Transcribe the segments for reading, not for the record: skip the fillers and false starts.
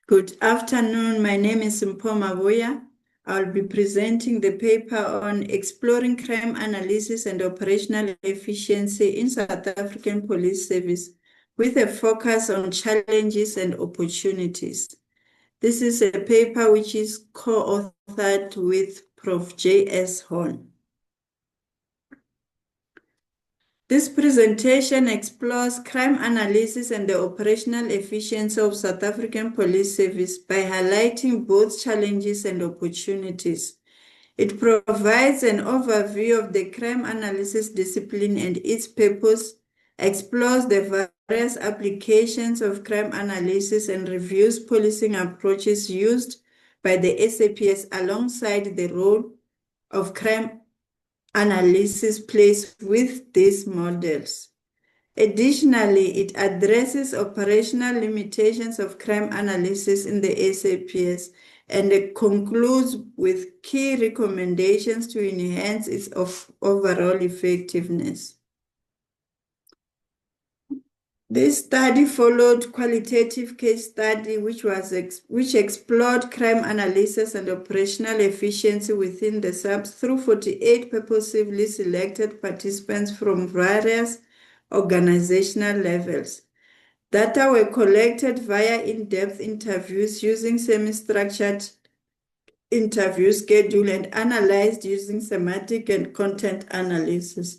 Good afternoon. My name is Mpho Maboa. I'll be presenting the paper on exploring crime analysis and operational efficiency in South African Police Service with a focus on challenges and opportunities. This is a paper which is co-authored with Prof. J.S. Horne. This presentation explores crime analysis and the operational efficiency of South African Police Service by highlighting both challenges and opportunities. It provides an overview of the crime analysis discipline and its purpose, explores the various applications of crime analysis, and reviews policing approaches used by the SAPS alongside the role of crime analysis plays with these models. Additionally, it addresses operational limitations of crime analysis in the SAPS and concludes with key recommendations to enhance its overall effectiveness. This study followed qualitative case study which explored crime analysis and operational efficiency within the SAPS through 48 purposefully selected participants from various organizational levels. Data were collected via in-depth interviews using semi-structured interview schedule and analyzed using semantic and content analysis.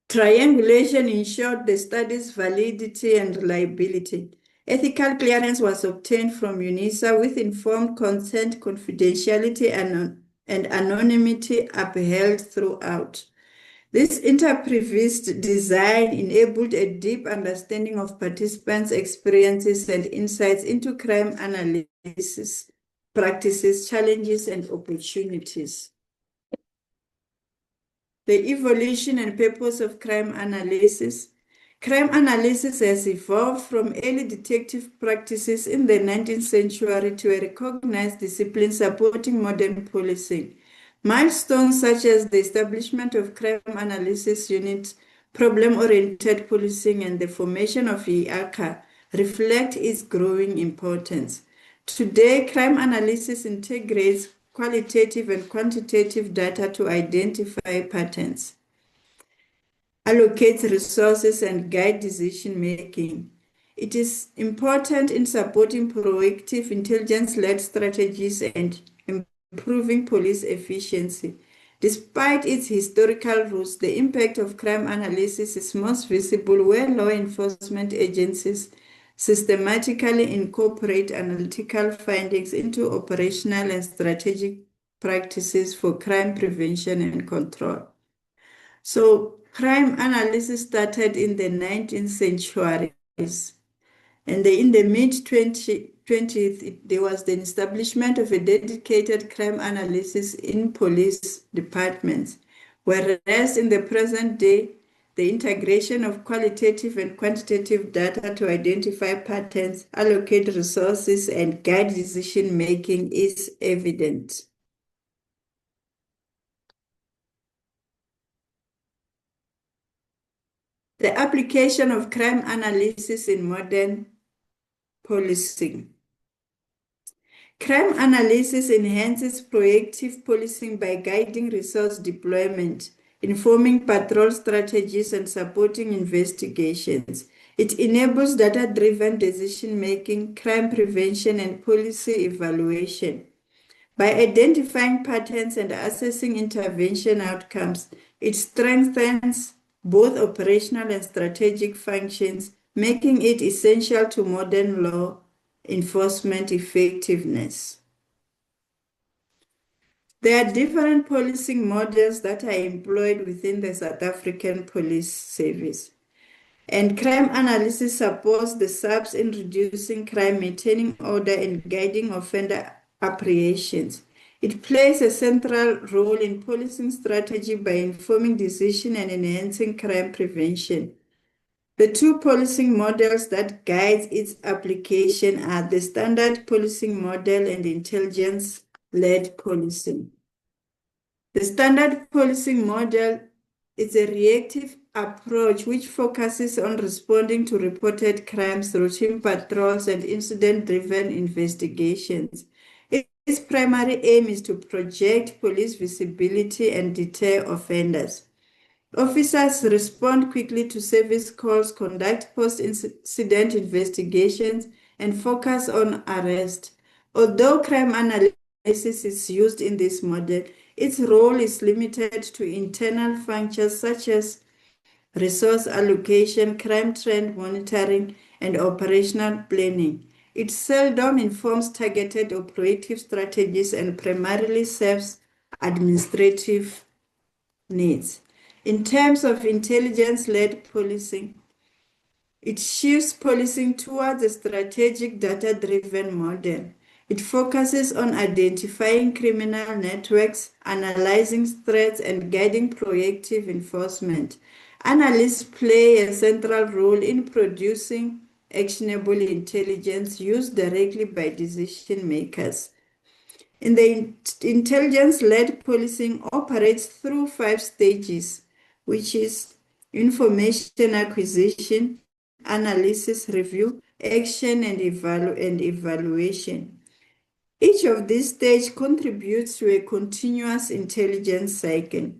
Triangulation ensured the study's validity and reliability. Ethical clearance was obtained from UNISA with informed consent, confidentiality, and anonymity upheld throughout. This interprevised design enabled a deep understanding of participants' experiences and insights into crime analysis practices, challenges, and opportunities. The evolution and purpose of crime analysis. Crime analysis has evolved from early detective practices in the 19th century to a recognized discipline supporting modern policing. Milestones such as the establishment of crime analysis units, problem-oriented policing, and the formation of IACA reflect its growing importance. Today, crime analysis integrates qualitative and quantitative data to identify patterns, allocate resources, and guide decision-making. It is important in supporting proactive intelligence-led strategies and improving police efficiency. Despite its historical roots, the impact of crime analysis is most visible where law enforcement agencies systematically incorporate analytical findings into operational and strategic practices for crime prevention and control. So, crime analysis started in the 19th centuries, and in the mid-20th, there was the establishment of a dedicated crime analysis in police departments, whereas in the present day, the integration of qualitative and quantitative data to identify patterns, allocate resources, and guide decision-making is evident. The application of crime analysis in modern policing. Crime analysis enhances proactive policing by guiding resource deployment, informing patrol strategies, and supporting investigations. It enables data-driven decision-making, crime prevention, and policy evaluation. By identifying patterns and assessing intervention outcomes, it strengthens both operational and strategic functions, making it essential to modern law enforcement effectiveness. There are different policing models that are employed within the South African Police Service. And crime analysis supports the SAPS in reducing crime, maintaining order, and guiding offender apprehensions. It plays a central role in policing strategy by informing decision and enhancing crime prevention. The two policing models that guide its application are the standard policing model and intelligence-led policing. The standard policing model is a reactive approach, which focuses on responding to reported crimes, routine patrols, and incident-driven investigations. Its primary aim is to project police visibility and deter offenders. Officers respond quickly to service calls, conduct post-incident investigations, and focus on arrest. Although crime analysis is used in this model, its role is limited to internal functions such as resource allocation, crime trend monitoring, and operational planning. It seldom informs targeted operative strategies and primarily serves administrative needs. In terms of intelligence-led policing, it shifts policing towards a strategic data-driven model. It focuses on identifying criminal networks, analyzing threats, and guiding proactive enforcement. Analysts play a central role in producing actionable intelligence used directly by decision makers. In the intelligence-led policing operates through 5 stages, which is information acquisition, analysis, review, action, and evaluation. Each of these stages contributes to a continuous intelligence cycle,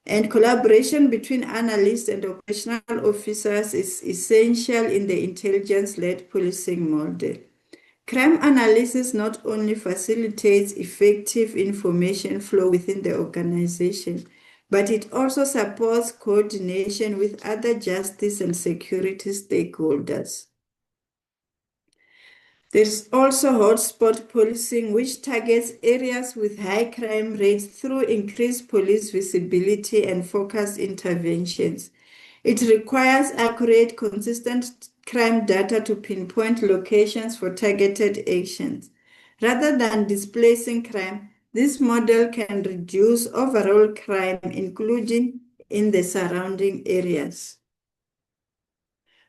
and collaboration between analysts and operational officers is essential in the intelligence-led policing model. Crime analysis not only facilitates effective information flow within the organization, but it also supports coordination with other justice and security stakeholders. There's also hotspot policing, which targets areas with high crime rates through increased police visibility and focused interventions. It requires accurate, consistent crime data to pinpoint locations for targeted actions. Rather than displacing crime, this model can reduce overall crime, including in the surrounding areas.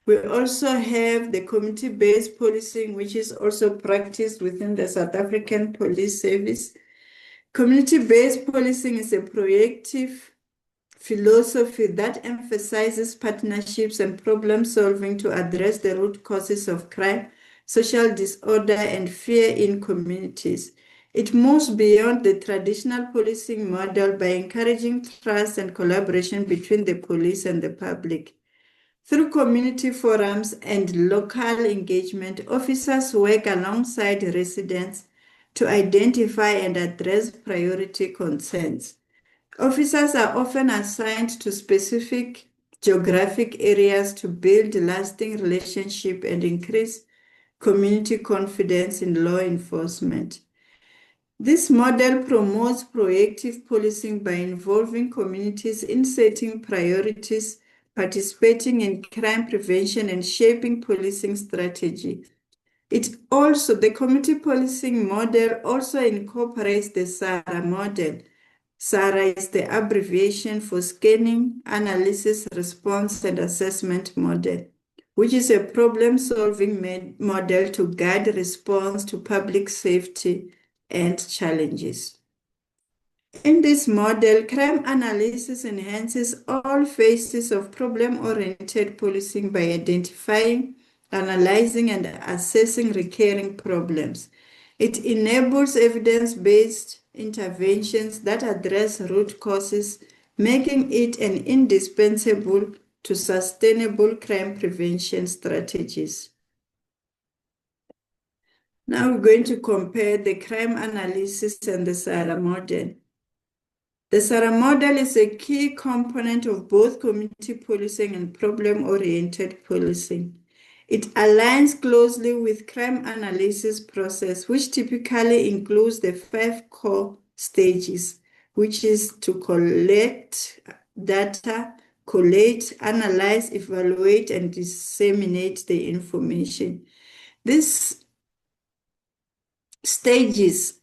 We also have the community-based policing, which is also practiced within the South African Police Service. Community-based policing is a proactive philosophy that emphasizes partnerships and problem solving to address the root causes of crime, social disorder, and fear in communities. It moves beyond the traditional policing model by encouraging trust and collaboration between the police and the public. Through community forums and local engagement, officers work alongside residents to identify and address priority concerns. Officers are often assigned to specific geographic areas to build lasting relationships and increase community confidence in law enforcement. This model promotes proactive policing by involving communities in setting priorities, participating in crime prevention, and shaping policing strategy. The community policing model also incorporates the SARA model. SARA is the abbreviation for Scanning, Analysis, Response, and Assessment Model, which is a problem-solving model to guide response to public safety and challenges. In this model, crime analysis enhances all phases of problem-oriented policing by identifying, analyzing, and assessing recurring problems. It enables evidence-based interventions that address root causes, making it an indispensable to sustainable crime prevention strategies. Now we're going to compare the crime analysis and the SARA model. The SARA model is a key component of both community policing and problem-oriented policing. It aligns closely with crime analysis process, which typically includes the 5 core stages, which is to collect data, collate, analyze, evaluate, and disseminate the information. These stages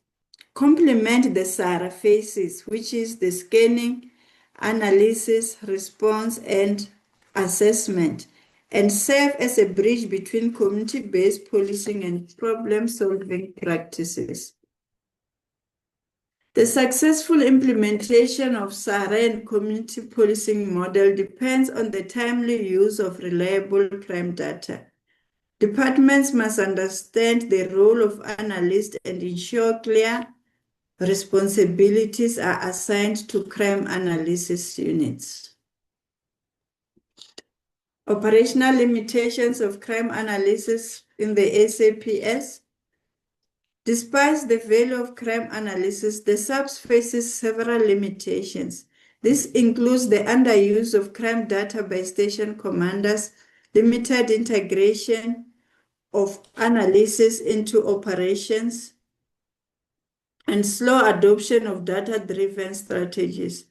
complement the SARA phases, which is the scanning, analysis, response, and assessment, and serve as a bridge between community-based policing and problem-solving practices. The successful implementation of SARA and community policing model depends on the timely use of reliable crime data. Departments must understand the role of analysts and ensure clear responsibilities are assigned to crime analysis units. Operational limitations of crime analysis in the SAPS. Despite the value of crime analysis, the SAPS faces several limitations. This includes the underuse of crime data by station commanders, limited integration of analysis into operations, and slow adoption of data-driven strategies.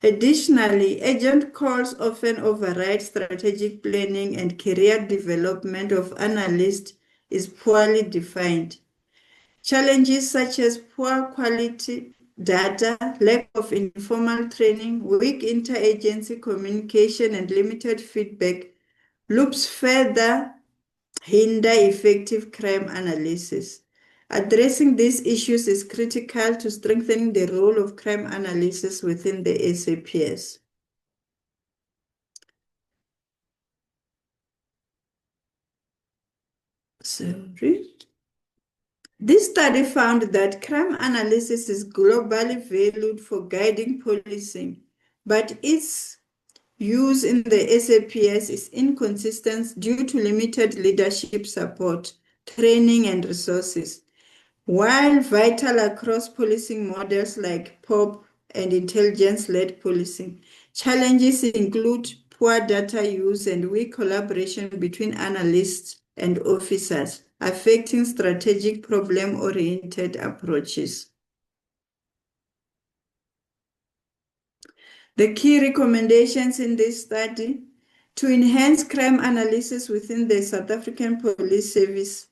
Additionally, agent calls often override strategic planning and career development of analysts is poorly defined. Challenges such as poor quality data, lack of informal training, weak interagency communication, and limited feedback loops further hinder effective crime analysis. Addressing these issues is critical to strengthening the role of crime analysis within the SAPS. This study found that crime analysis is globally valued for guiding policing, but its use in the SAPS is inconsistent due to limited leadership support, training, and resources. While vital across policing models like POP and intelligence-led policing, challenges include poor data use and weak collaboration between analysts and officers, affecting strategic problem-oriented approaches. The key recommendations in this study: to enhance crime analysis within the South African Police Service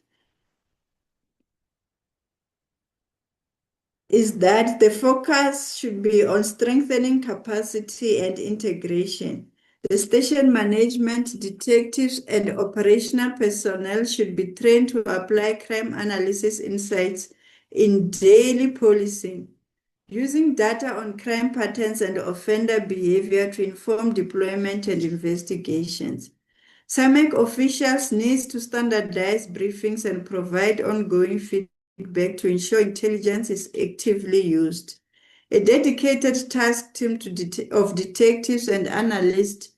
is that the focus should be on strengthening capacity and integration. The station management, detectives, and operational personnel should be trained to apply crime analysis insights in daily policing, using data on crime patterns and offender behavior to inform deployment and investigations. SAMEC officials need to standardize briefings and provide ongoing feedback to ensure intelligence is actively used. A dedicated task team of detectives and analysts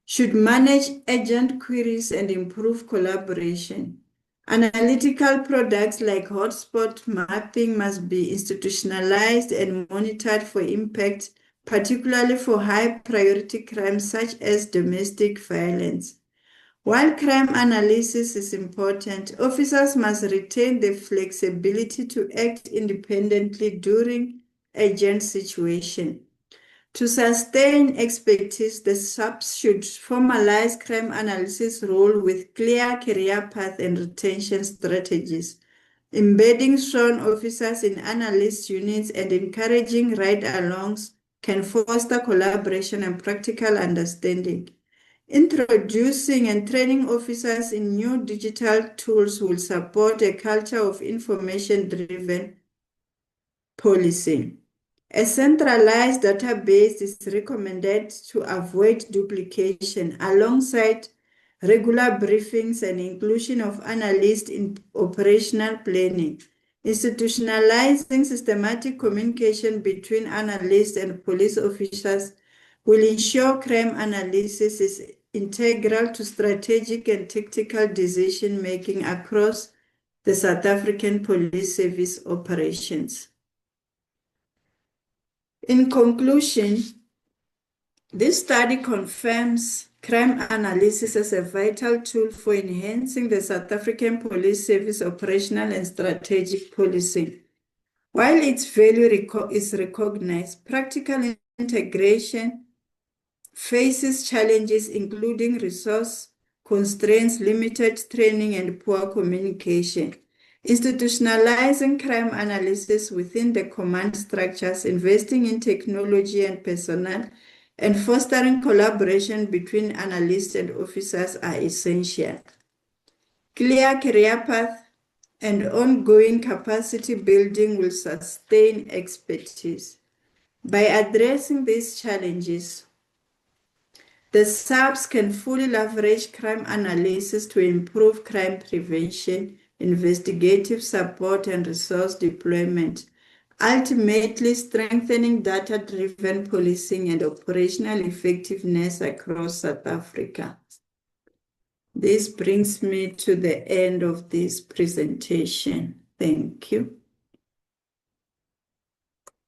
should manage agent queries and improve collaboration. Analytical products like hotspot mapping must be institutionalized and monitored for impact, particularly for high-priority crimes such as domestic violence. While crime analysis is important, officers must retain the flexibility to act independently during urgent situations. To sustain expertise, the SAPS should formalize crime analysis role with clear career path and retention strategies. Embedding strong officers in analyst units and encouraging ride-alongs can foster collaboration and practical understanding. Introducing and training officers in new digital tools will support a culture of information-driven policing. A centralized database is recommended to avoid duplication alongside regular briefings and inclusion of analysts in operational planning. Institutionalizing systematic communication between analysts and police officers will ensure crime analysis is integral to strategic and tactical decision-making across the South African Police Service operations. In conclusion, this study confirms crime analysis as a vital tool for enhancing the South African Police Service operational and strategic policing. While its value is recognized, practical integration faces challenges including resource constraints, limited training, and poor communication. Institutionalizing crime analysis within the command structures, investing in technology and personnel, and fostering collaboration between analysts and officers are essential. Clear career path, and ongoing capacity building will sustain expertise. By addressing these challenges, the SAPs can fully leverage crime analysis to improve crime prevention, investigative support, and resource deployment, ultimately strengthening data-driven policing and operational effectiveness across South Africa. This brings me to the end of this presentation. Thank you.